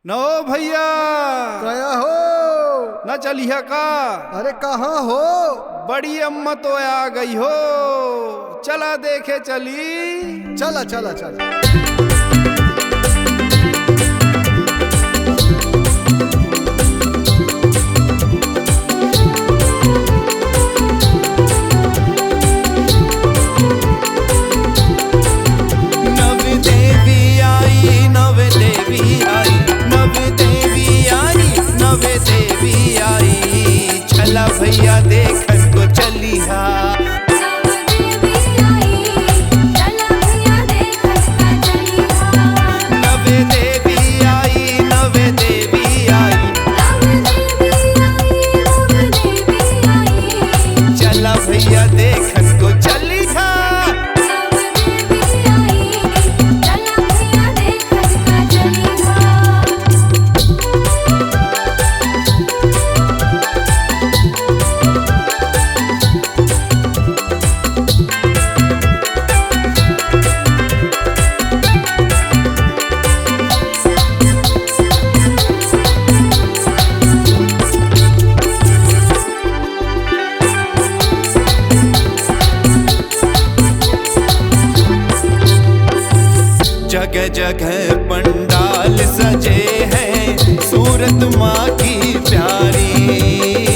न हो भैया, कया हो? न चलिया का? अरे कहाँ हो? बड़ी अम्मा तो आ गई हो, चला देखे चली। चला चला चला। भैया देखन को चली हा, नवे देवी आई, नवे देवी आई, चला भैया देखन को चली हा। जगह जगह पंडाल सजे हैं, सूरत माँ की प्यारी।